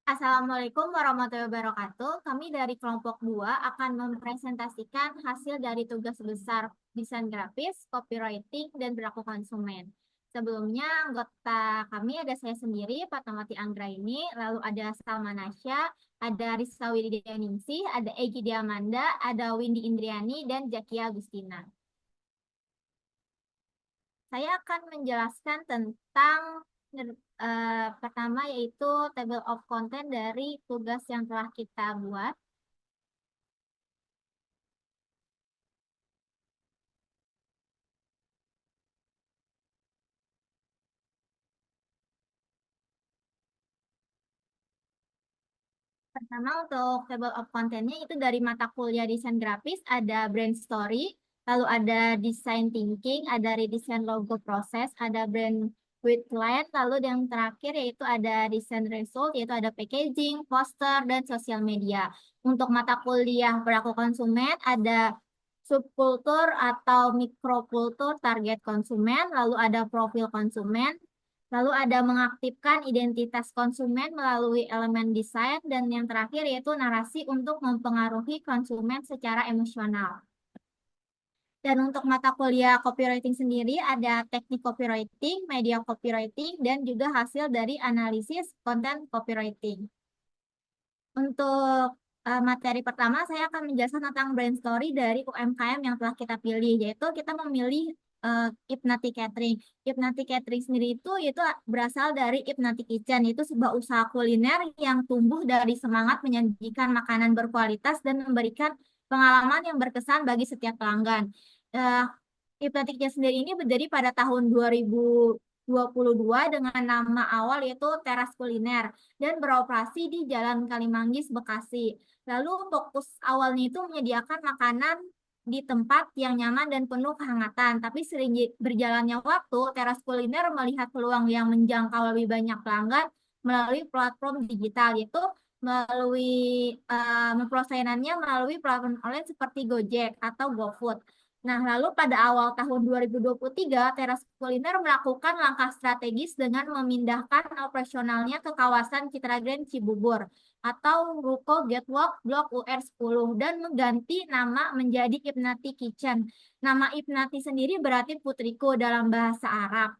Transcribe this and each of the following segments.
Assalamualaikum warahmatullahi wabarakatuh. Kami dari kelompok 2 akan mempresentasikan hasil dari tugas besar desain grafis, copywriting, dan perilaku konsumen. Sebelumnya, anggota kami ada saya sendiri, Fatmawati Anggraini, lalu ada Salma Nasya, ada Risa Widianingsih, ada Egy Diamanda, ada Windy Indriani, dan Zakia Agustina. Saya akan menjelaskan tentang pertama yaitu table of content dari tugas yang telah kita buat. Pertama untuk table of contentnya itu dari mata kuliah desain grafis ada brand story, lalu ada design thinking, ada redesign logo proses, ada brand with client, lalu yang terakhir yaitu ada design result, yaitu ada packaging, poster, dan sosial media. Untuk mata kuliah perilaku konsumen ada subkultur atau mikrokultur target konsumen, lalu ada profil konsumen, lalu ada mengaktifkan identitas konsumen melalui elemen desain, dan yang terakhir yaitu narasi untuk mempengaruhi konsumen secara emosional. Dan untuk mata kuliah copywriting sendiri ada teknik copywriting, media copywriting, dan juga hasil dari analisis konten copywriting. Untuk materi pertama, saya akan menjelaskan tentang brand story dari UMKM yang telah kita pilih, yaitu kita memilih Ipnati Catering. Ipnati Catering sendiri itu berasal dari Ipnati Kitchen, itu sebuah usaha kuliner yang tumbuh dari semangat menyajikan makanan berkualitas dan memberikan pengalaman yang berkesan bagi setiap pelanggan. Eh, Ipnati Kitchen sendiri ini berdiri pada tahun 2022 dengan nama awal yaitu Teras Kuliner dan beroperasi di Jalan Kalimanggis, Bekasi. Lalu fokus awalnya itu menyediakan makanan di tempat yang nyaman dan penuh kehangatan. Tapi sering berjalannya waktu, Teras Kuliner melihat peluang yang menjangkau lebih banyak pelanggan melalui platform digital, yaitu melalui mempromosikannya melalui platform online seperti Gojek atau GoFood. Nah, lalu pada awal tahun 2023, Teras Kuliner melakukan langkah strategis dengan memindahkan operasionalnya ke kawasan Citra Grand Cibubur atau Ruko Gatewalk Blok UR10 dan mengganti nama menjadi Ipnati Kitchen. Nama Ipnati sendiri berarti putriku dalam bahasa Arab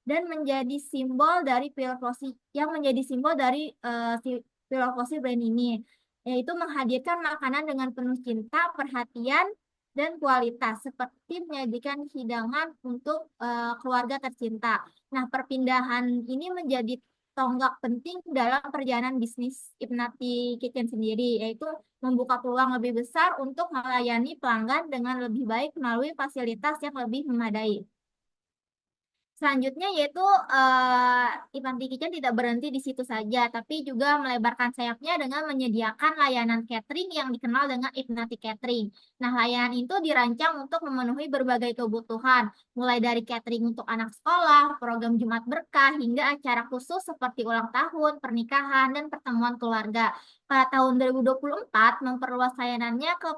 dan menjadi simbol dari filosofi filosofi brand ini, yaitu menghadirkan makanan dengan penuh cinta, perhatian, dan kualitas seperti menyajikan hidangan untuk keluarga tercinta. Nah, perpindahan ini menjadi tonggak penting dalam perjalanan bisnis Ipnati Kitchen sendiri, yaitu membuka peluang lebih besar untuk melayani pelanggan dengan lebih baik melalui fasilitas yang lebih memadai. Selanjutnya yaitu Ipnati Kitchen tidak berhenti di situ saja, tapi juga melebarkan sayapnya dengan menyediakan layanan catering yang dikenal dengan Ipnati Catering. Nah, layanan itu dirancang untuk memenuhi berbagai kebutuhan, mulai dari catering untuk anak sekolah, program Jumat Berkah, hingga acara khusus seperti ulang tahun, pernikahan, dan pertemuan keluarga. Pada tahun 2024, memperluas layanannya ke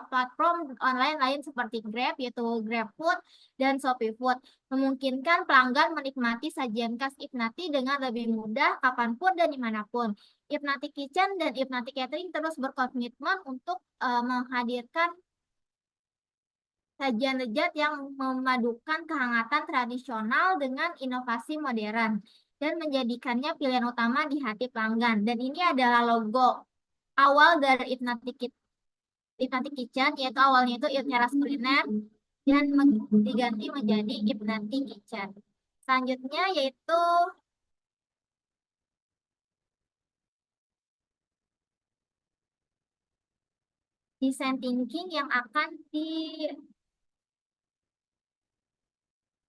platform online lain seperti Grab, yaitu GrabFood dan ShopeeFood, memungkinkan pelanggan menikmati sajian khas Ipnati dengan lebih mudah kapanpun dan dimanapun. Ipnati Kitchen dan Ipnati Catering terus berkomitmen untuk menghadirkan sajian lezat yang memadukan kehangatan tradisional dengan inovasi modern dan menjadikannya pilihan utama di hati pelanggan. Dan ini adalah logo awal dari Ipnati Kitchen, yaitu awalnya itu Teras Kuliner dan diganti menjadi Ipnati Kitchen. Selanjutnya yaitu design thinking yang akan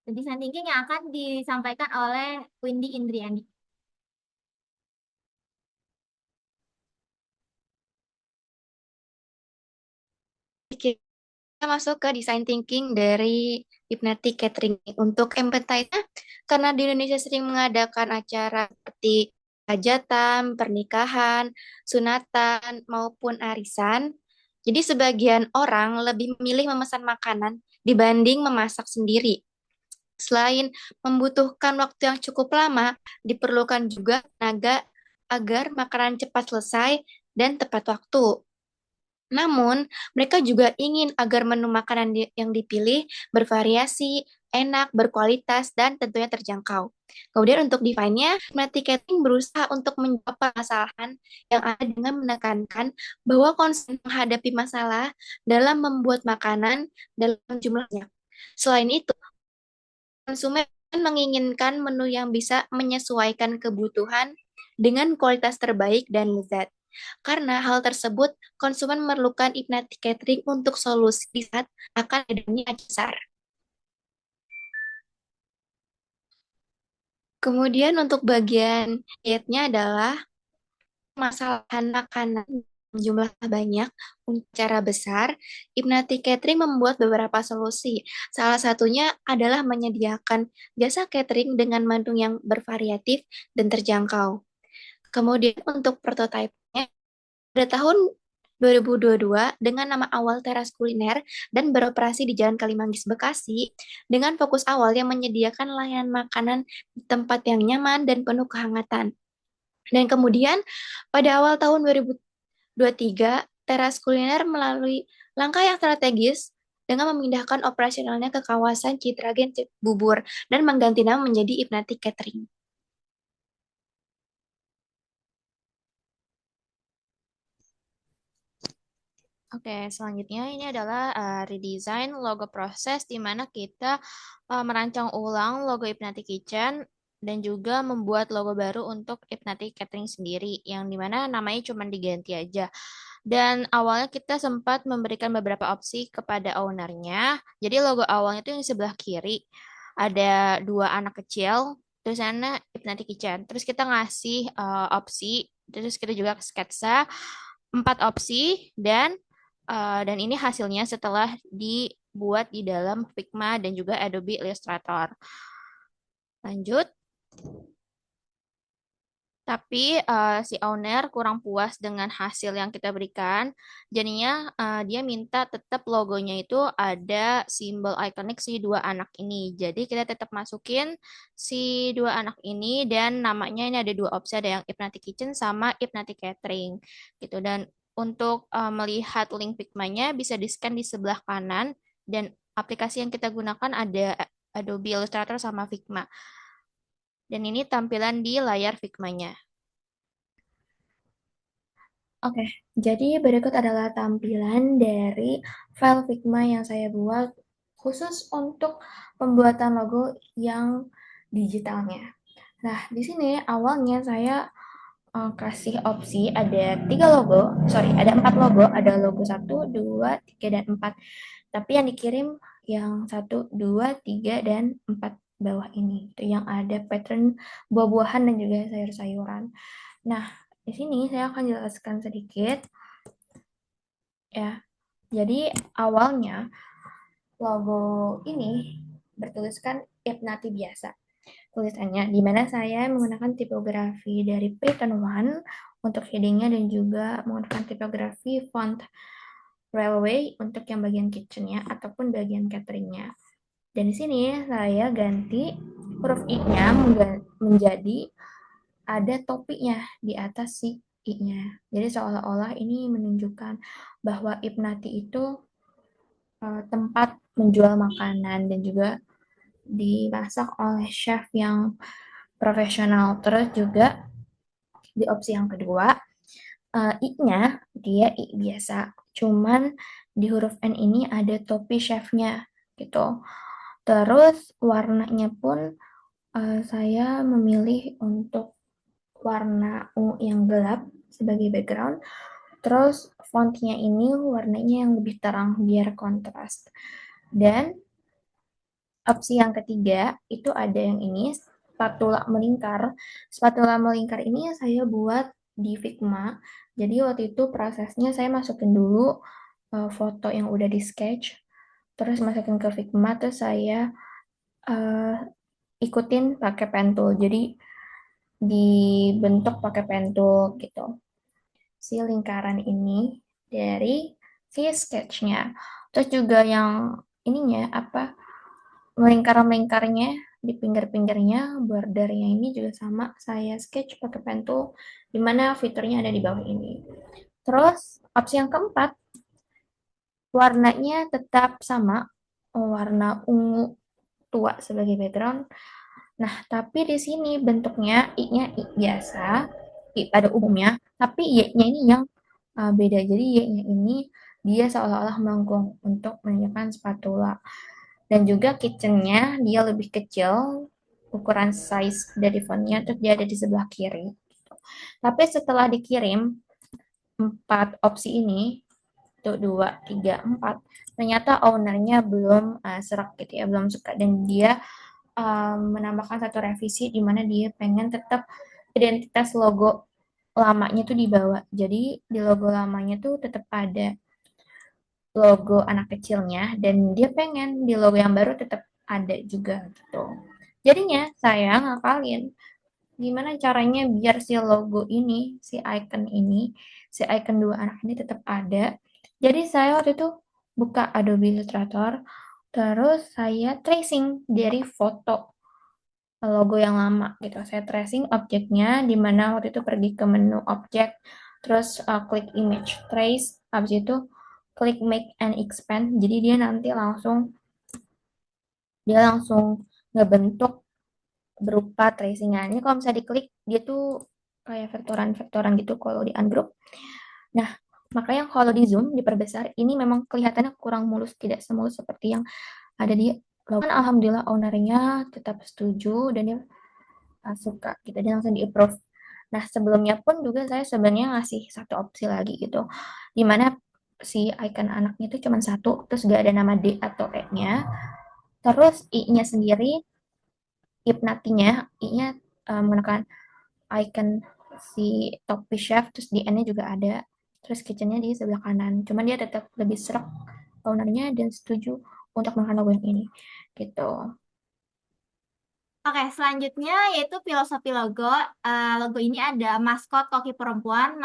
design thinking yang akan disampaikan oleh Windy Indriani. Kita masuk ke design thinking dari Hypnotic Catering. Untuk appetite-nya, karena di Indonesia sering mengadakan acara seperti hajatan, pernikahan, sunatan, maupun arisan, jadi sebagian orang lebih memilih memesan makanan dibanding memasak sendiri. Selain membutuhkan waktu yang cukup lama, diperlukan juga tenaga agar makanan cepat selesai dan tepat waktu. Namun, mereka juga ingin agar menu makanan yang dipilih bervariasi, enak, berkualitas, dan tentunya terjangkau. Kemudian untuk desainnya, Mati Catering berusaha untuk menjawab permasalahan yang ada dengan menekankan bahwa konsumen menghadapi masalah dalam membuat makanan dalam jumlah banyak. Selain itu, konsumen menginginkan menu yang bisa menyesuaikan kebutuhan dengan kualitas terbaik dan lezat. Karena hal tersebut, konsumen memerlukan Ignati Catering untuk solusi di saat akan adanya besar. Kemudian untuk bagian dietnya adalah masalah makanan jumlah banyak untuk cara besar, Ibnati Catering membuat beberapa solusi. Salah satunya adalah menyediakan jasa catering dengan menu yang bervariatif dan terjangkau. Kemudian untuk prototipe-nya, pada tahun 2022 dengan nama awal Teras Kuliner dan beroperasi di Jalan Kalimanggis, Bekasi, dengan fokus awal yang menyediakan layanan makanan di tempat yang nyaman dan penuh kehangatan. Dan kemudian pada awal tahun 2023, Teras Kuliner melalui langkah yang strategis dengan memindahkan operasionalnya ke kawasan Citragen Bubur dan mengganti nama menjadi Ibnati Catering. Oke, selanjutnya ini adalah redesign logo proses di mana kita merancang ulang logo Ipnati Kitchen dan juga membuat logo baru untuk Ipnati Catering sendiri yang dimana namanya cuma diganti aja. Dan awalnya kita sempat memberikan beberapa opsi kepada ownernya. Jadi logo awalnya itu yang di sebelah kiri ada dua anak kecil, terus sana Ipnati Kitchen. Terus kita ngasih opsi, terus kita juga sketsa 4 opsi dan ini hasilnya setelah dibuat di dalam Figma dan juga Adobe Illustrator. Lanjut. Tapi si owner kurang puas dengan hasil yang kita berikan. Jadinya dia minta tetap logonya itu ada simbol ikonik si dua anak ini. Jadi kita tetap masukin si dua anak ini dan namanya ini ada 2 opsi, ada yang Ipnati Kitchen sama Ipnati Catering gitu. Dan untuk melihat link Figma-nya bisa di-scan di sebelah kanan dan aplikasi yang kita gunakan ada Adobe Illustrator sama Figma. Dan ini tampilan di layar Figma-nya. Oke, jadi berikut adalah tampilan dari file Figma yang saya buat khusus untuk pembuatan logo yang digitalnya. Nah, di sini awalnya saya kasih opsi ada 3 logo, ada 4 logo, ada logo 1, 2, 3, dan 4. Tapi yang dikirim yang 1, 2, 3, dan 4 bawah ini. Itu yang ada pattern buah-buahan dan juga sayur-sayuran. Nah, di sini saya akan jelaskan sedikit ya. Jadi awalnya logo ini bertuliskan Ipnati biasa tulisannya, di mana saya menggunakan tipografi dari Python One untuk headingnya dan juga menggunakan tipografi font Railway untuk yang bagian kitchennya ataupun bagian cateringnya. Dan di sini saya ganti huruf I-nya menjadi ada topinya di atas si I-nya. Jadi seolah-olah ini menunjukkan bahwa Ipnati itu tempat menjual makanan dan juga dimasak oleh chef yang profesional. Terus juga di opsi yang kedua, I-nya dia I biasa. Cuman di huruf N ini ada topi chefnya gitu. Terus warnanya pun saya memilih untuk warna ungu yang gelap sebagai background. Terus fontnya ini warnanya yang lebih terang biar kontras. Dan opsi yang ketiga itu ada yang ini spatula melingkar. Spatula melingkar ini saya buat di Figma. Jadi waktu itu prosesnya saya masukin dulu foto yang udah di sketch, terus masukin ke Figma, terus saya ikutin pakai pen tool. Jadi dibentuk pakai pen tool gitu. Si lingkaran ini dari si sketchnya. Terus juga yang ininya melingkar-melingkarnya di pinggir-pinggirnya, bordernya ini juga sama, saya sketch pakai pen tool, dimana fiturnya ada di bawah ini. Terus, opsi yang keempat, warnanya tetap sama, warna ungu tua sebagai background. Nah, tapi di sini bentuknya I-nya I biasa, I pada umumnya, tapi Y-nya ini yang beda. Jadi Y-nya ini dia seolah-olah melengkung untuk menunjukkan spatula. Dan juga kitchennya dia lebih kecil, ukuran size dari fontnya, terus dia ada di sebelah kiri. Tapi setelah dikirim, 4 opsi ini, tuh 2, 3, 4, ternyata ownernya belum serak gitu ya, belum suka. Dan dia menambahkan satu revisi di mana dia pengen tetap identitas logo lamanya tuh dibawa. Jadi di logo lamanya tuh tetap ada logo anak kecilnya dan dia pengen di logo yang baru tetap ada juga gitu. Jadinya saya ngakalin gimana caranya biar si logo ini, si icon dua anak ini tetap ada. Jadi saya waktu itu buka Adobe Illustrator, terus saya tracing dari foto logo yang lama gitu. Saya tracing objeknya di mana waktu itu pergi ke menu objek, terus klik image trace, habis itu klik make and expand. Jadi dia langsung ngebentuk berupa tracingan. Ini kalau misalnya diklik dia tuh kayak vektoran-vektoran gitu kalau di ungroup. Nah, makanya kalau di zoom diperbesar ini memang kelihatannya kurang mulus, tidak semulus seperti yang ada di logo. Alhamdulillah ownernya tetap setuju dan dia suka gitu, dia langsung di approve. Nah, sebelumnya pun juga saya sebenarnya ngasih satu opsi lagi gitu, dimana si icon anaknya itu cuma satu, terus gak ada nama D atau E-nya, terus I-nya sendiri, Hypnatinya, I-nya menggunakan icon si Topi Chef, terus di N-nya juga ada, terus kitchennya di sebelah kanan, cuman dia tetap lebih serak ownernya dan setuju untuk menggunakan logo yang ini gitu. Oke, selanjutnya yaitu filosofi logo. Logo ini ada maskot koki perempuan.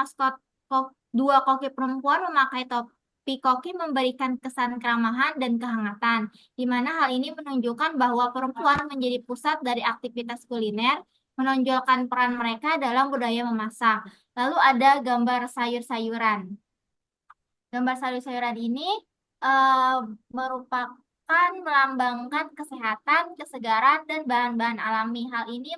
Dua koki perempuan memakai topi koki memberikan kesan keramahan dan kehangatan, di mana hal ini menunjukkan bahwa perempuan menjadi pusat dari aktivitas kuliner, menonjolkan peran mereka dalam budaya memasak. Lalu ada gambar sayur-sayuran. Gambar sayur-sayuran ini merupakan melambangkan kesehatan, kesegaran, dan bahan-bahan alami. Hal ini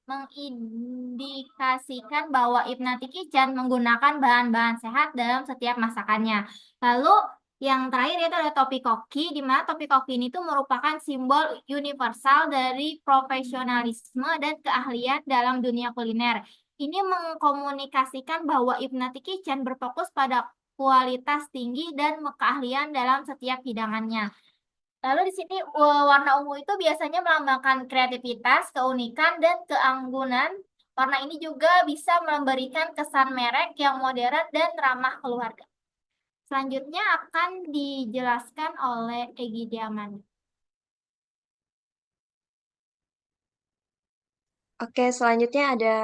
mengindikasikan bahwa Ibnati Kitchen menggunakan bahan-bahan sehat dalam setiap masakannya. Lalu yang terakhir itu ada topi koki, di mana topi koki ini tuh merupakan simbol universal dari profesionalisme dan keahlian dalam dunia kuliner. Ini mengkomunikasikan bahwa Ibnati Kitchen berfokus pada kualitas tinggi dan keahlian dalam setiap hidangannya. Lalu di sini warna ungu itu biasanya melambangkan kreativitas, keunikan, dan keanggunan. Warna ini juga bisa memberikan kesan merek yang modern dan ramah keluarga. Selanjutnya akan dijelaskan oleh Egy Diamani. Oke, selanjutnya ada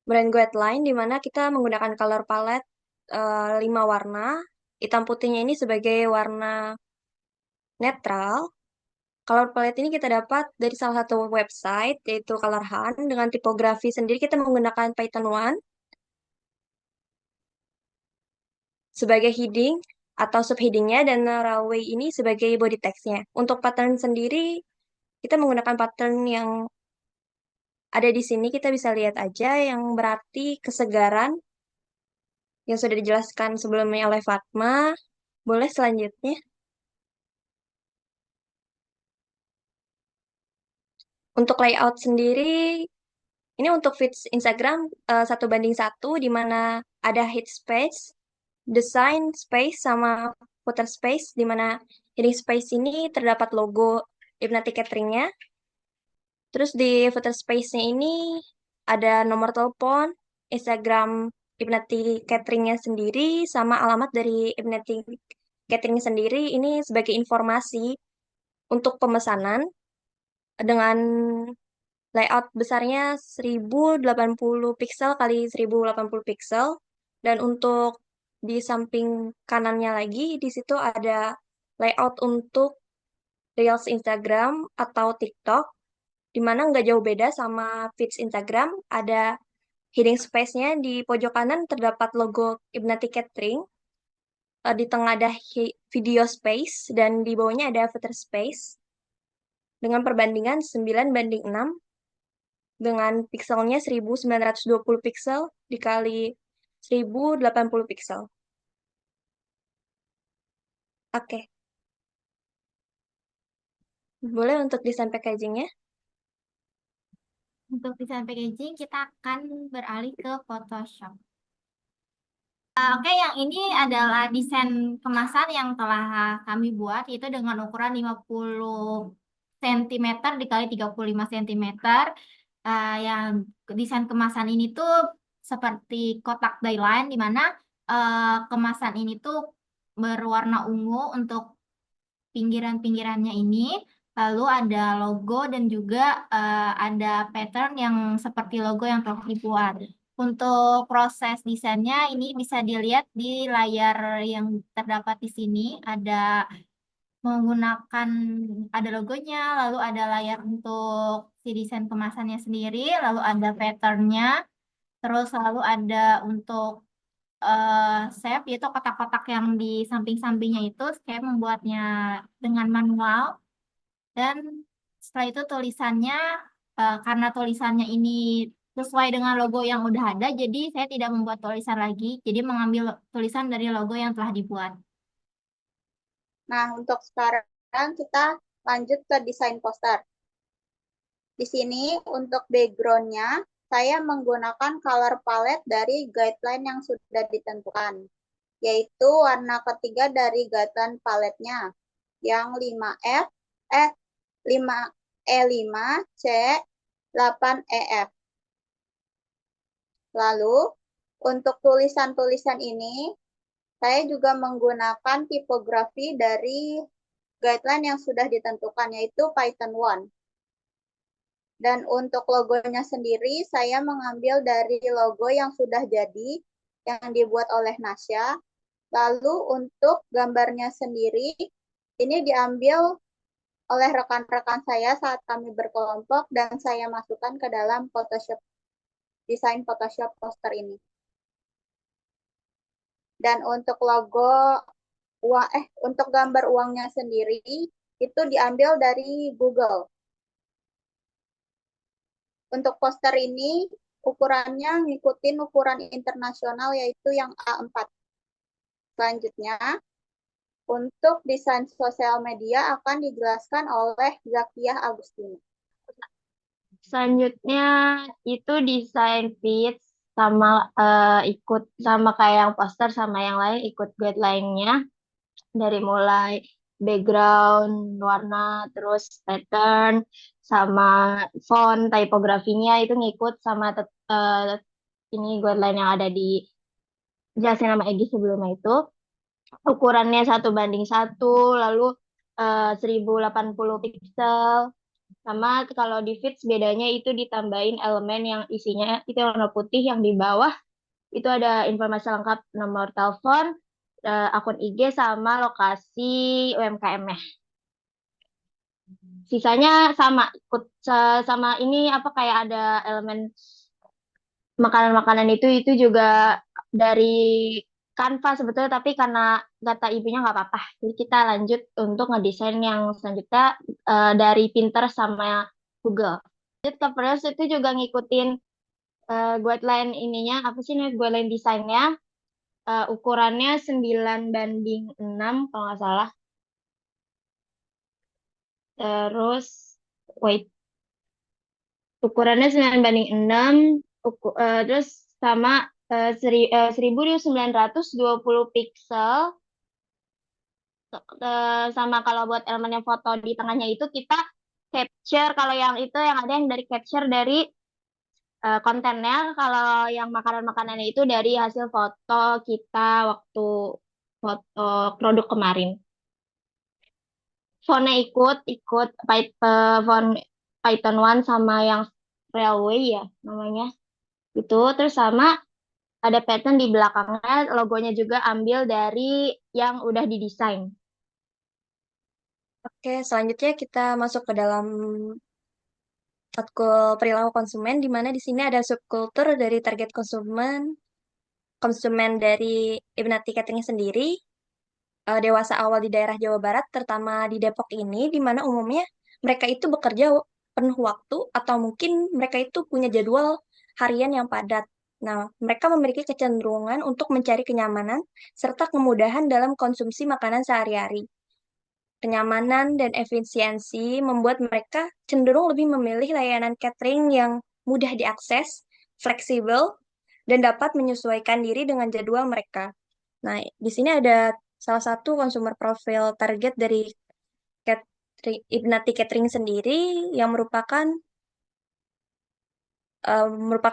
brand guideline di mana kita menggunakan color palette 5 warna. Hitam putihnya ini sebagai warna netral. Color palette ini kita dapat dari salah satu website yaitu Color Hunt. Dengan tipografi sendiri kita menggunakan Python 1 sebagai heading atau subheadingnya dan railway ini sebagai body textnya. Untuk pattern sendiri kita menggunakan pattern yang ada di sini, kita bisa lihat aja yang berarti kesegaran yang sudah dijelaskan sebelumnya oleh Fatma. Boleh selanjutnya. Untuk layout sendiri, ini untuk feeds Instagram 1:1, di mana ada head space, design space, sama footer space, di mana heading space ini terdapat logo Ibnati Cateringnya. Terus di footer space-nya ini ada nomor telepon, Instagram Ibnati Cateringnya sendiri, sama alamat dari Ibnati Catering sendiri. Ini sebagai informasi untuk pemesanan dengan layout besarnya 1080 pixel kali 1080 pixel. Dan untuk di samping kanannya lagi, di situ ada layout untuk Reels Instagram atau TikTok, di mana nggak jauh beda sama feeds Instagram. Ada hiding space-nya di pojok kanan terdapat logo Ibnati Catering. Di tengah ada video space dan di bawahnya ada footer space dengan perbandingan 9:6 dengan pixelnya 1920 pixel dikali 1080 pixel. Oke. Boleh untuk desain packagingnya? Untuk desain packaging, kita akan beralih ke Photoshop. Oke, yang ini adalah desain kemasan yang telah kami buat, yaitu dengan ukuran 50 cm dikali 35 cm. Yang desain kemasan ini tuh seperti kotak die-line, di mana kemasan ini tuh berwarna ungu untuk pinggiran-pinggirannya ini. Lalu ada logo dan juga ada pattern yang seperti logo yang telah dibuat. Untuk proses desainnya ini bisa dilihat di layar yang terdapat di sini. Menggunakan ada logonya, lalu ada layar untuk si desain kemasannya sendiri, lalu ada patternnya, terus lalu ada untuk shape, yaitu kotak-kotak yang di samping-sampingnya itu saya membuatnya dengan manual. Dan setelah itu tulisannya, karena tulisannya ini sesuai dengan logo yang udah ada, jadi saya tidak membuat tulisan lagi, jadi mengambil tulisan dari logo yang telah dibuat. Nah, untuk sekarang kita lanjut ke desain poster. Di sini untuk background-nya, saya menggunakan color palette dari guideline yang sudah ditentukan, yaitu warna ketiga dari guideline palette-nya, yang 5E5C8EF. Lalu, untuk tulisan-tulisan ini, saya juga menggunakan tipografi dari guideline yang sudah ditentukan, yaitu Python 1. Dan untuk logonya sendiri, saya mengambil dari logo yang sudah jadi, yang dibuat oleh Nasya. Lalu untuk gambarnya sendiri, ini diambil oleh rekan-rekan saya saat kami berkelompok, dan saya masukkan ke dalam Photoshop, desain Photoshop poster ini. Dan untuk untuk gambar uangnya sendiri, itu diambil dari Google. Untuk poster ini, ukurannya ngikutin ukuran internasional, yaitu yang A4. Selanjutnya, untuk desain sosial media akan dijelaskan oleh Zakiah Agustina. Selanjutnya itu desain feeds sama ikut sama kayak yang poster sama yang lain ikut guideline-nya dari mulai background, warna, terus pattern, sama font, typografinya itu ngikut sama ini guideline yang ada di jelasin nama Egy sebelumnya itu. Ukurannya 1:1, lalu 1080 pixel. Sama kalau di feeds bedanya itu ditambahin elemen yang isinya itu warna putih, yang di bawah itu ada informasi lengkap nomor telepon, akun IG sama lokasi UMKM-nya. Sisanya sama ikut sama ini apa kayak ada elemen makanan-makanan itu juga dari Canva sebetulnya, tapi karena data ibunya nggak apa-apa. Jadi kita lanjut untuk ngedesain yang selanjutnya dari Pinterest sama Google. Lanjut ke Pinterest itu juga ngikutin guideline ininya, apa sih nih guideline desainnya. Ukurannya 9:6 kalau nggak salah. Terus, wait, ukurannya 9:6, terus sama 1920 pixel. Sama kalau buat elemen yang foto di tengahnya itu kita capture, kalau yang itu yang ada yang dari capture dari kontennya, kalau yang makanan-makanannya itu dari hasil foto kita waktu foto produk kemarin. Fontnya ikut font Python 1 sama yang Railway ya namanya itu, terus sama ada pattern di belakangnya, logonya juga ambil dari yang udah didesain. Oke, selanjutnya kita masuk ke dalam matkul perilaku konsumen, di mana di sini ada subkultur dari target konsumen, konsumen dari Ibnati Catering sendiri, dewasa awal di daerah Jawa Barat, terutama di Depok ini, di mana umumnya mereka itu bekerja penuh waktu atau mungkin mereka itu punya jadwal harian yang padat. Nah, mereka memiliki kecenderungan untuk mencari kenyamanan serta kemudahan dalam konsumsi makanan sehari-hari. Kenyamanan dan efisiensi membuat mereka cenderung lebih memilih layanan catering yang mudah diakses, fleksibel, dan dapat menyesuaikan diri dengan jadwal mereka. Nah, di sini ada salah satu consumer profile target dari Ibnati Catering sendiri yang merupakan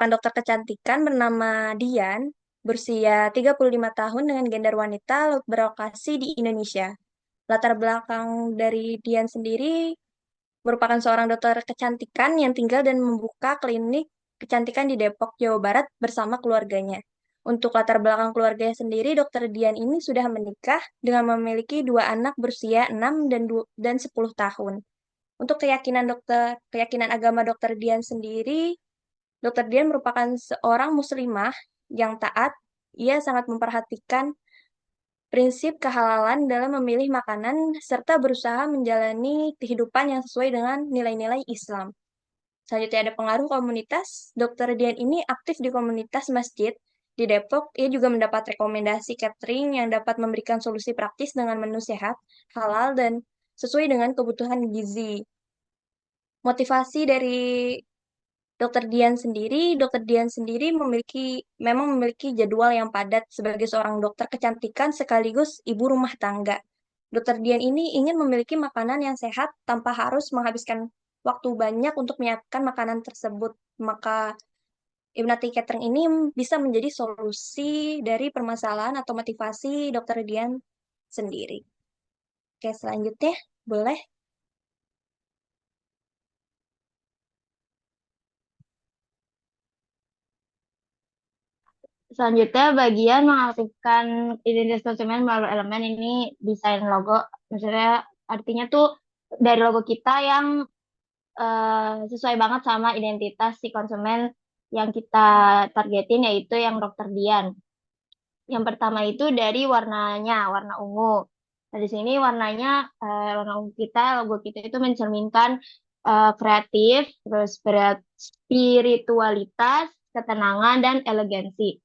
dokter kecantikan bernama Dian, berusia 35 tahun dengan gender wanita, berlokasi di Indonesia. Latar belakang dari Dian sendiri merupakan seorang dokter kecantikan yang tinggal dan membuka klinik kecantikan di Depok, Jawa Barat bersama keluarganya. Untuk latar belakang keluarganya sendiri, Dokter Dian ini sudah menikah dengan memiliki dua anak berusia 6 dan 10 tahun. Untuk keyakinan agama Dokter Dian sendiri, Dokter Dian merupakan seorang muslimah yang taat. Ia sangat memperhatikan prinsip kehalalan dalam memilih makanan serta berusaha menjalani kehidupan yang sesuai dengan nilai-nilai Islam. Selanjutnya ada pengaruh komunitas. Dokter Dian ini aktif di komunitas masjid di Depok. Ia juga mendapat rekomendasi catering yang dapat memberikan solusi praktis dengan menu sehat, halal, dan sesuai dengan kebutuhan gizi. Motivasi dari Dokter Dian sendiri memang memiliki jadwal yang padat sebagai seorang dokter kecantikan sekaligus ibu rumah tangga. Dokter Dian ini ingin memiliki makanan yang sehat tanpa harus menghabiskan waktu banyak untuk menyiapkan makanan tersebut. Maka Ibnati Catering ini bisa menjadi solusi dari permasalahan atau motivasi Dokter Dian sendiri. Oke, selanjutnya boleh. Selanjutnya bagian mengaktifkan identitas konsumen melalui elemen ini desain logo. Maksudnya artinya tuh dari logo kita yang sesuai banget sama identitas si konsumen yang kita targetin yaitu yang Dokter Dian. Yang pertama itu dari warnanya, warna ungu. Nah, di sini warnanya warna ungu kita, logo kita itu mencerminkan kreatif, terus spiritualitas, ketenangan dan elegansi.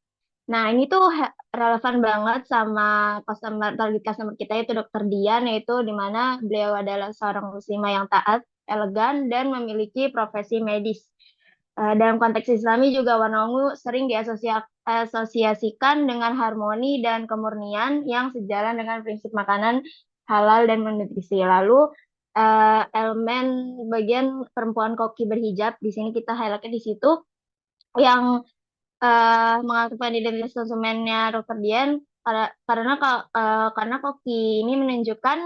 Nah, ini tuh relevan banget sama target customer kita itu Dokter Dian, yaitu di mana beliau adalah seorang muslimah yang taat, elegan, dan memiliki profesi medis. Dalam konteks Islami juga warna ungu sering diasosiasikan dengan harmoni dan kemurnian yang sejalan dengan prinsip makanan halal dan menutrisi. Lalu elemen bagian perempuan koki berhijab di sini kita highlightnya di situ yang mengaktifkan identitas konsumennya Dokter Dian karena koki ini menunjukkan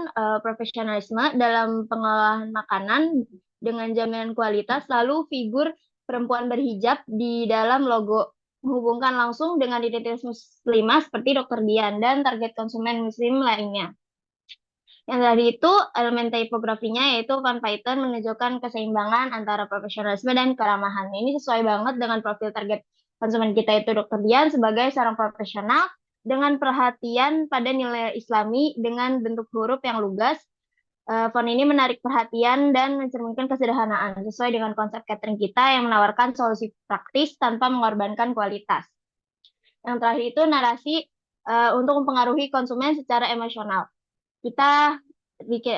profesionalisme dalam pengolahan makanan dengan jaminan kualitas, lalu figur perempuan berhijab di dalam logo menghubungkan langsung dengan identitas muslimah seperti Dokter Dian dan target konsumen muslim lainnya. Yang tadi itu elemen tipografinya yaitu Van Python menunjukkan keseimbangan antara profesionalisme dan keramahan. Ini sesuai banget dengan profil target konsumen kita itu Dokter Dian sebagai seorang profesional dengan perhatian pada nilai Islami dengan bentuk huruf yang lugas. Font ini menarik perhatian dan mencerminkan kesederhanaan sesuai dengan konsep catering kita yang menawarkan solusi praktis tanpa mengorbankan kualitas. Yang terakhir itu narasi untuk mempengaruhi konsumen secara emosional. Kita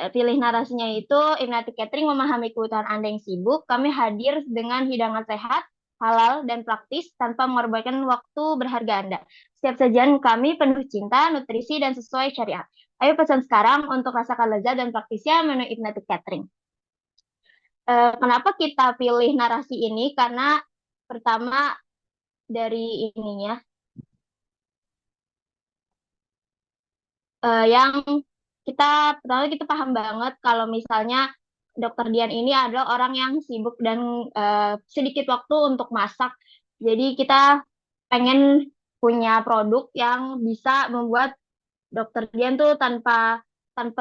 pilih narasinya itu Ibnati Catering memahami kebutuhan Anda yang sibuk. Kami hadir dengan hidangan sehat, halal, dan praktis tanpa mengorbankan waktu berharga Anda. Setiap sajian kami penuh cinta, nutrisi, dan sesuai syariat. Ayo pesan sekarang untuk rasakan lezat dan praktisnya menu Ibnati Catering. Kenapa kita pilih narasi ini? Karena pertama dari ininya, yang pertama kita paham banget kalau misalnya Dokter Dian ini adalah orang yang sibuk dan sedikit waktu untuk masak. Jadi kita pengen punya produk yang bisa membuat Dokter Dian tuh tanpa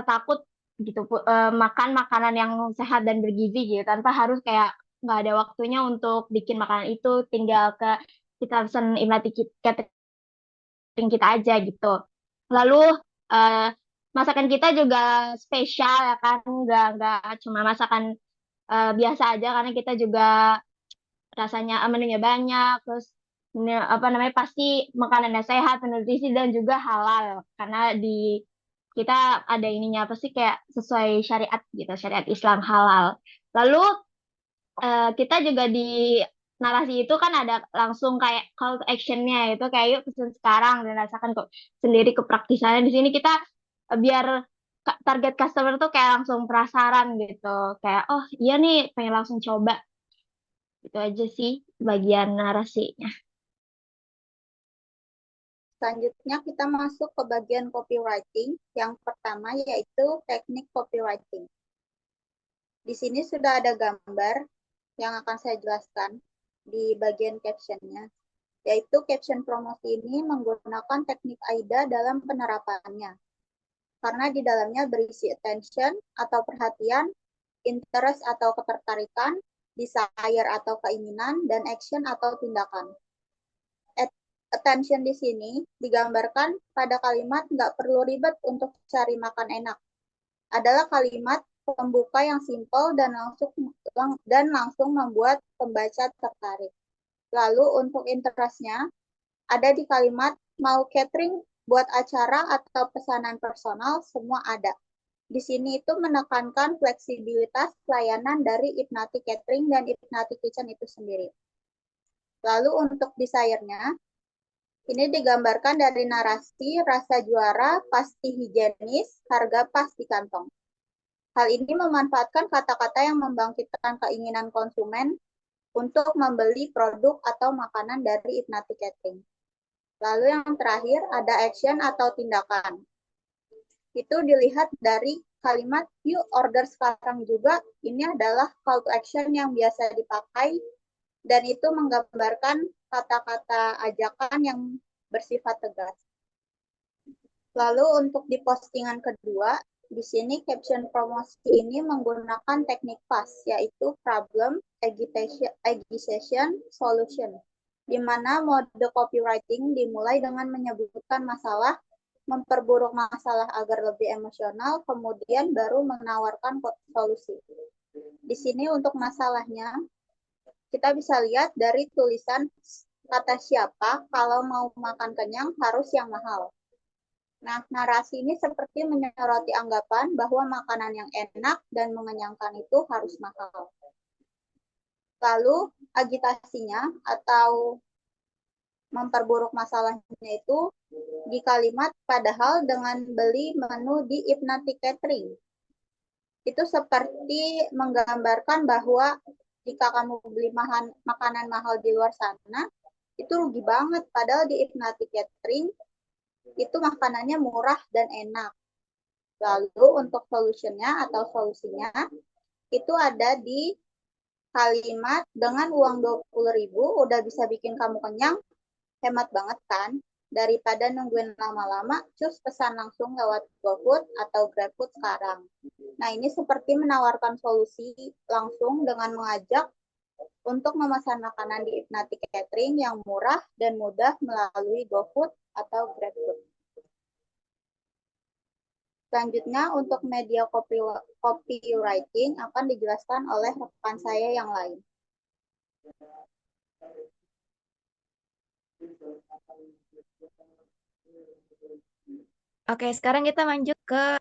takut gitu, makan makanan yang sehat dan bergizi gitu, tanpa harus kayak nggak ada waktunya untuk bikin makanan itu, tinggal kita pesen Imlati catering kita aja gitu. Lalu eh, masakan kita juga spesial ya kan, nggak cuma masakan biasa aja, karena kita juga rasanya menunya banyak, terus apa namanya, pasti makanannya sehat, nutrisi, dan juga halal, karena di kita ada ininya apa sih, kayak sesuai syariat gitu, syariat Islam halal. Lalu kita juga di narasi itu kan ada langsung kayak call to actionnya, itu kayak yuk pesen sekarang dan rasakan kok sendiri kepraktisannya. Di sini kita biar target customer tuh kayak langsung penasaran gitu, kayak oh iya nih pengen langsung coba. Itu aja sih bagian narasinya. Selanjutnya kita masuk ke bagian copywriting. Yang pertama yaitu teknik copywriting. Di sini sudah ada gambar yang akan saya jelaskan di bagian captionnya, yaitu caption promosi ini menggunakan teknik AIDA dalam penerapannya. Karena di dalamnya berisi attention atau perhatian, interest atau ketertarikan, desire atau keinginan, dan action atau tindakan. Attention di sini digambarkan pada kalimat nggak perlu ribet untuk cari makan enak. Adalah kalimat pembuka yang simpel dan langsung membuat pembaca tertarik. Lalu untuk interestnya ada di kalimat mau catering buat acara atau pesanan personal semua ada. Di sini itu menekankan fleksibilitas pelayanan dari Ipnati Catering dan Ipnati Kitchen itu sendiri. Lalu untuk desire-nya, ini digambarkan dari narasi rasa juara, pasti higienis, harga pas di kantong. Hal ini memanfaatkan kata-kata yang membangkitkan keinginan konsumen untuk membeli produk atau makanan dari Ipnati Catering. Lalu yang terakhir ada action atau tindakan. Itu dilihat dari kalimat yuk order sekarang juga. Ini adalah call to action yang biasa dipakai dan itu menggambarkan kata-kata ajakan yang bersifat tegas. Lalu untuk di postingan kedua, di sini caption promosi ini menggunakan teknik PAS, yaitu problem, agitation, solution, di mana mode copywriting dimulai dengan menyebutkan masalah, memperburuk masalah agar lebih emosional, kemudian baru menawarkan solusi. Di sini untuk masalahnya, kita bisa lihat dari tulisan kata siapa, kalau mau makan kenyang harus yang mahal. Nah, narasi ini seperti menyoroti anggapan bahwa makanan yang enak dan mengenyangkan itu harus mahal. Lalu, agitasinya atau memperburuk masalahnya itu di kalimat padahal dengan beli menu di Ipnati Catering. Itu seperti menggambarkan bahwa jika kamu beli makanan mahal di luar sana, itu rugi banget. Padahal di Ipnati Catering, itu makanannya murah dan enak. Lalu untuk solusinya atau solusinya, itu ada di kalimat dengan uang 20.000 udah bisa bikin kamu kenyang, hemat banget kan? Daripada nungguin lama-lama, cus pesan langsung lewat GoFood atau GrabFood sekarang. Nah, ini seperti menawarkan solusi langsung dengan mengajak untuk memesan makanan di Ipnati Catering yang murah dan mudah melalui GoFood atau GrabFood. Selanjutnya, untuk media copywriting akan dijelaskan oleh rekan saya yang lain. Oke, sekarang kita lanjut ke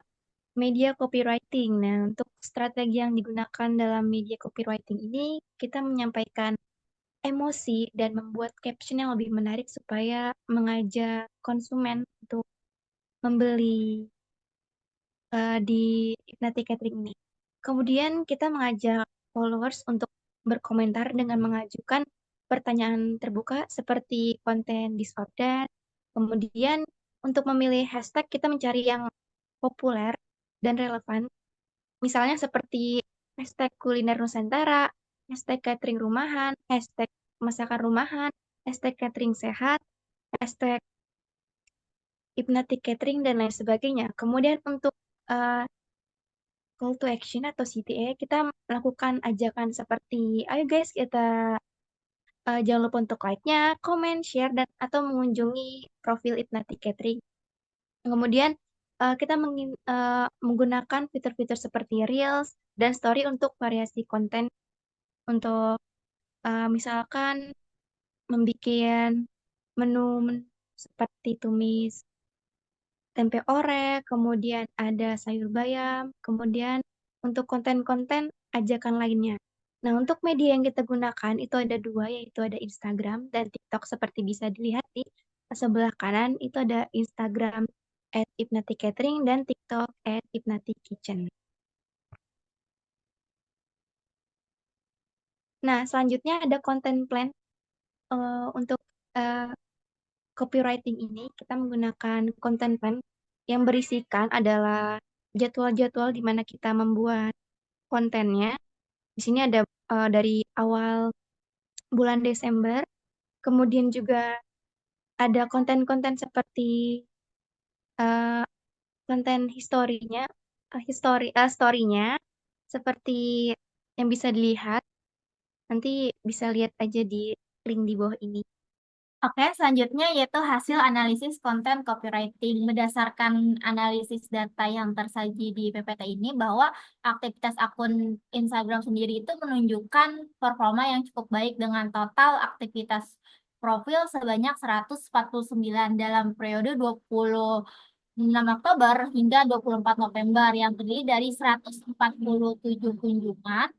media copywriting. Nah, untuk strategi yang digunakan dalam media copywriting ini, kita menyampaikan emosi dan membuat caption yang lebih menarik supaya mengajak konsumen untuk membeli di Ipnati Catering ini. Kemudian kita mengajak followers untuk berkomentar dengan mengajukan pertanyaan terbuka seperti konten disorder. Kemudian untuk memilih hashtag kita mencari yang populer dan relevan. Misalnya seperti hashtag kuliner Nusantara, hashtag catering rumahan, hashtag masakan rumahan, hashtag catering sehat, hashtag Ipnati Catering, dan lain sebagainya. Kemudian untuk call to action atau CTA, kita melakukan ajakan seperti, ayo guys kita jangan lupa untuk like-nya, comment, share, dan atau mengunjungi profil Ipnati Catering. Kemudian kita menggunakan fitur-fitur seperti Reels dan Story untuk variasi konten untuk misalkan membuat menu seperti tumis tempe orek, kemudian ada sayur bayam, kemudian untuk konten-konten ajakan lainnya. Nah, untuk media yang kita gunakan itu ada dua, yaitu ada Instagram dan TikTok seperti bisa dilihat di sebelah kanan, itu ada Instagram @ipnaticatering dan TikTok @ipnatikitchen. Nah, selanjutnya ada content plan. Untuk copywriting ini kita menggunakan content plan yang berisikan adalah jadwal-jadwal di mana kita membuat kontennya. Di sini ada dari awal bulan Desember, kemudian juga ada konten-konten seperti eh, konten story-nya seperti yang bisa dilihat. Nanti bisa lihat aja di link di bawah ini. Oke, selanjutnya yaitu hasil analisis konten copywriting. Berdasarkan analisis data yang tersaji di PPT ini, bahwa aktivitas akun Instagram sendiri itu menunjukkan performa yang cukup baik dengan total aktivitas profil sebanyak 149 dalam periode 26 Oktober hingga 24 November yang terdiri dari 147 kunjungan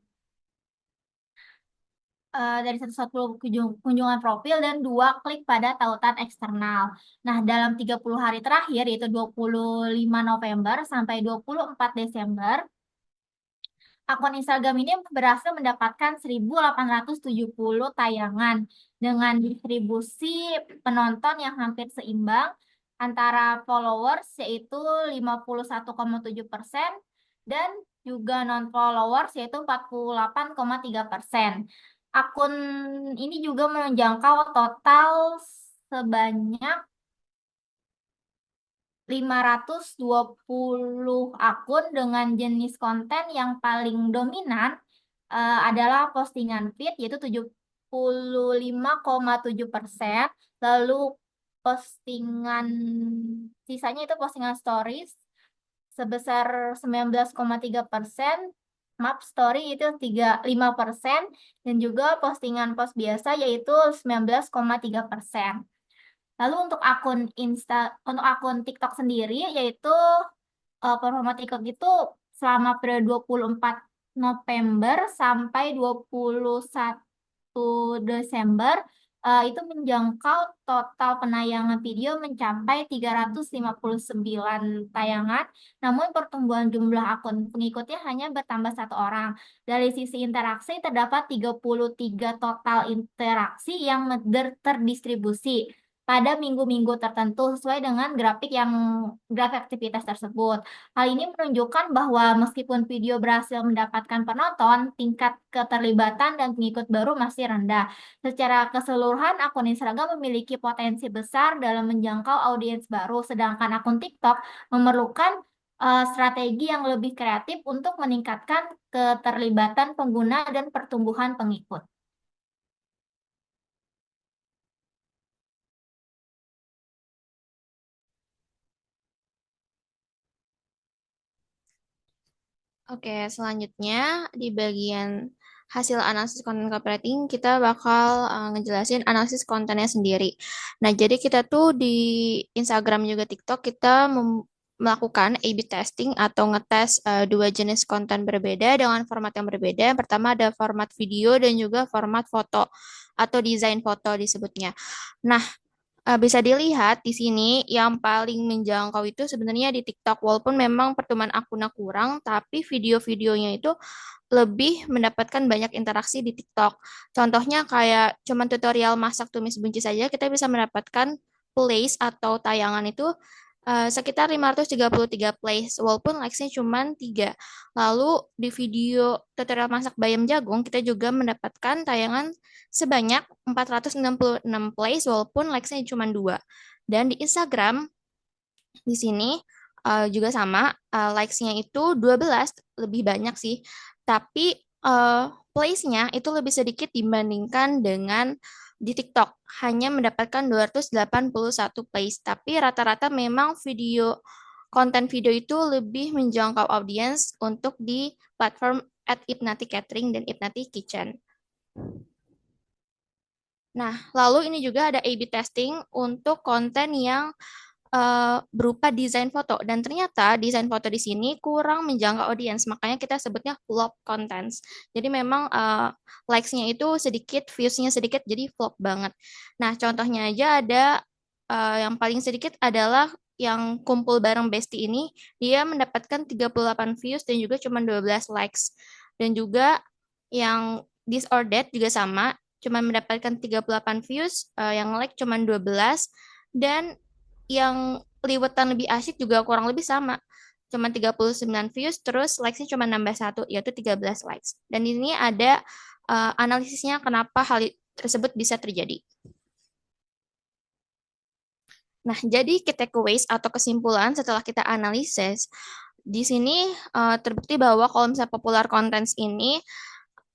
dari 140 kunjungan profil dan 2 klik pada tautan eksternal. Nah, dalam 30 hari terakhir, yaitu 25 November sampai 24 Desember, akun Instagram ini berhasil mendapatkan 1.870 tayangan dengan distribusi penonton yang hampir seimbang antara followers, yaitu 51,7% dan juga non-followers, yaitu 48,3%. Akun ini juga menjangkau total sebanyak 520 akun dengan jenis konten yang paling dominan adalah postingan feed, yaitu 75,7%, lalu postingan sisanya itu postingan stories sebesar 19,3%, map story itu 5%, dan juga postingan post biasa yaitu 19,3%. Lalu untuk akun TikTok sendiri, yaitu performa TikTok itu selama periode 24 November sampai 21 Desember itu menjangkau total penayangan video mencapai 359 tayangan, namun pertumbuhan jumlah akun pengikutnya hanya bertambah 1 orang. Dari sisi interaksi terdapat 33 total interaksi yang terdistribusi pada minggu-minggu tertentu sesuai dengan grafik aktivitas tersebut. Hal ini menunjukkan bahwa meskipun video berhasil mendapatkan penonton, tingkat keterlibatan dan pengikut baru masih rendah. Secara keseluruhan, akun Instagram memiliki potensi besar dalam menjangkau audiens baru, sedangkan akun TikTok memerlukan strategi yang lebih kreatif untuk meningkatkan keterlibatan pengguna dan pertumbuhan pengikut. Oke, selanjutnya di bagian hasil analisis konten copywriting, kita bakal ngejelasin analisis kontennya sendiri. Nah, jadi kita tuh di Instagram juga TikTok, kita melakukan A/B testing atau ngetes 2 jenis konten berbeda dengan format yang berbeda. Yang pertama ada format video dan juga format foto atau desain foto disebutnya. Nah, bisa dilihat di sini yang paling menjangkau itu sebenarnya di TikTok. Walaupun memang pertumbuhan akunnya kurang, tapi video-videonya itu lebih mendapatkan banyak interaksi di TikTok. Contohnya kayak cuman tutorial masak tumis buncis saja, kita bisa mendapatkan plays atau tayangan itu sekitar 533 plays, walaupun likes-nya cuma 3. Lalu di video tutorial masak bayam jagung, kita juga mendapatkan tayangan sebanyak 466 plays, walaupun likes-nya cuma 2. Dan di Instagram, di sini juga sama, likes-nya itu 12, lebih banyak sih. Tapi place-nya itu lebih sedikit dibandingkan dengan di TikTok, hanya mendapatkan 281 place. Tapi rata-rata memang konten video itu lebih menjangkau audiens untuk di platform @Ipnati Catering dan Ipnati Kitchen. Nah, lalu ini juga ada A/B testing untuk konten yang berupa desain foto, dan ternyata desain foto di sini kurang menjangkau audiens, makanya kita sebutnya flop contents. Jadi memang likes-nya itu sedikit, views-nya sedikit, jadi flop banget. Nah, contohnya aja ada yang paling sedikit adalah yang kumpul bareng bestie ini, dia mendapatkan 38 views dan juga cuma 12 likes. Dan juga yang This or That juga sama, cuma mendapatkan 38 views, yang like cuma 12, dan yang liwetan lebih asyik juga kurang lebih sama. Cuma 39 views, terus likes-nya cuma nambah 1, yaitu 13 likes. Dan ini ada analisisnya kenapa hal tersebut bisa terjadi. Nah, jadi key takeaways atau kesimpulan setelah kita analisis, di sini terbukti bahwa kalau misalnya popular contents ini,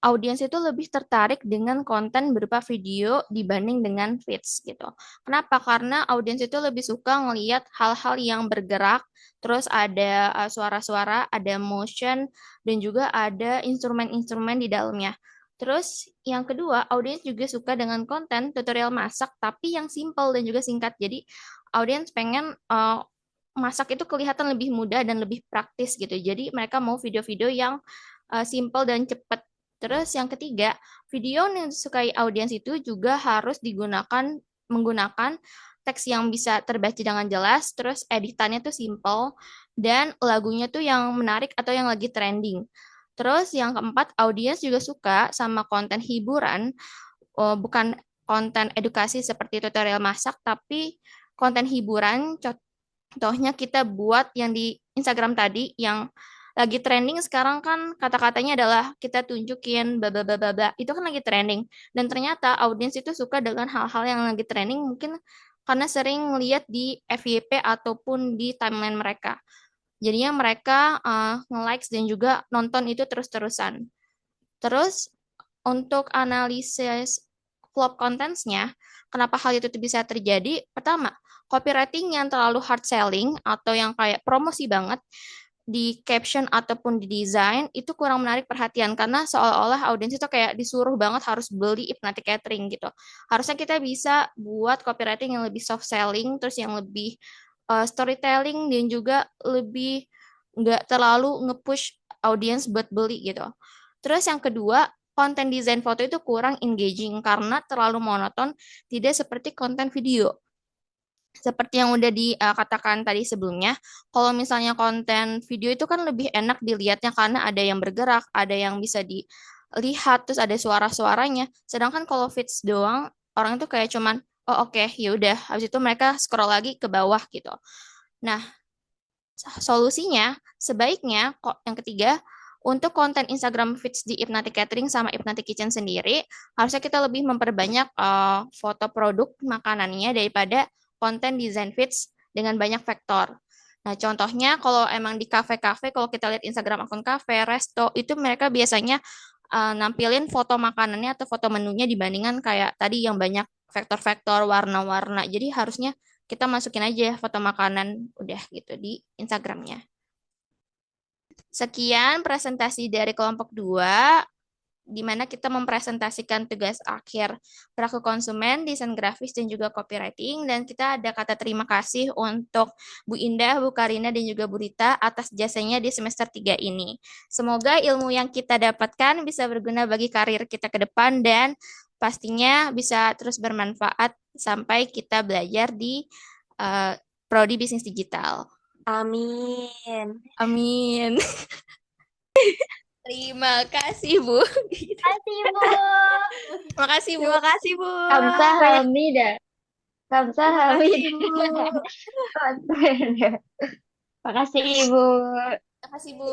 audiens itu lebih tertarik dengan konten berupa video dibanding dengan feeds gitu. Kenapa? Karena audiens itu lebih suka ngelihat hal-hal yang bergerak, terus ada suara-suara, ada motion, dan juga ada instrumen-instrumen di dalamnya. Terus yang kedua, audiens juga suka dengan konten tutorial masak, tapi yang simple dan juga singkat. Jadi audiens pengen masak itu kelihatan lebih mudah dan lebih praktis gitu. Jadi mereka mau video-video yang simple dan cepat. Terus yang ketiga, video yang disukai audiens itu juga harus menggunakan teks yang bisa terbaca dengan jelas, terus editannya tuh simple, dan lagunya tuh yang menarik atau yang lagi trending. Terus yang keempat, audiens juga suka sama konten hiburan, bukan konten edukasi seperti tutorial masak, tapi konten hiburan. Contohnya kita buat yang di Instagram tadi, yang lagi trending sekarang kan kata-katanya adalah kita tunjukin bla bla bla bla bla. Itu kan lagi trending. Dan ternyata audiens itu suka dengan hal-hal yang lagi trending, mungkin karena sering lihat di FYP ataupun di timeline mereka. Jadinya mereka nge-likes dan juga nonton itu terus-terusan. Terus untuk analisis flop contents-nya, kenapa hal itu bisa terjadi? Pertama, copywriting yang terlalu hard selling atau yang kayak promosi banget di caption ataupun di desain itu kurang menarik perhatian, karena seolah-olah audiens itu kayak disuruh banget harus beli Ipnati Catering gitu. Harusnya kita bisa buat copywriting yang lebih soft selling, terus yang lebih storytelling, dan juga lebih nggak terlalu nge-push audiens buat beli gitu. Terus yang kedua, konten desain foto itu kurang engaging karena terlalu monoton, tidak seperti konten video. Seperti yang udah dikatakan tadi sebelumnya, kalau misalnya konten video itu kan lebih enak dilihatnya karena ada yang bergerak, ada yang bisa dilihat, terus ada suara-suaranya. Sedangkan kalau feeds doang, orang itu kayak cuman, oh oke, ya udah, habis itu mereka scroll lagi ke bawah gitu. Nah, solusinya sebaiknya kok yang ketiga, untuk konten Instagram feeds di Ipnati Catering sama Ipnati Kitchen sendiri, harusnya kita lebih memperbanyak foto produk makanannya daripada konten design feeds dengan banyak vektor. Nah, contohnya kalau emang di kafe-kafe, kalau kita lihat Instagram akun kafe, resto, itu mereka biasanya nampilin foto makanannya atau foto menunya dibandingkan kayak tadi yang banyak vektor-vektor, warna-warna. Jadi harusnya kita masukin aja foto makanan udah gitu di Instagramnya. Sekian presentasi dari kelompok 2, di mana kita mempresentasikan tugas akhir perilaku konsumen, desain grafis, dan juga copywriting. Dan kita ada kata terima kasih untuk Bu Indah, Bu Karina, dan juga Bu Rita atas jasanya di semester 3 ini. Semoga ilmu yang kita dapatkan bisa berguna bagi karir kita ke depan dan pastinya bisa terus bermanfaat sampai kita belajar di Prodi Bisnis Digital. Amin. Amin. Terima kasih, Bu. Kasih, Bu. Makasih, Bu. Terima kasih, Bu. Kamsahamnida. Kamsahamnida. Terima kasih, Bu. Makasih, Ibu. Makasih, Bu.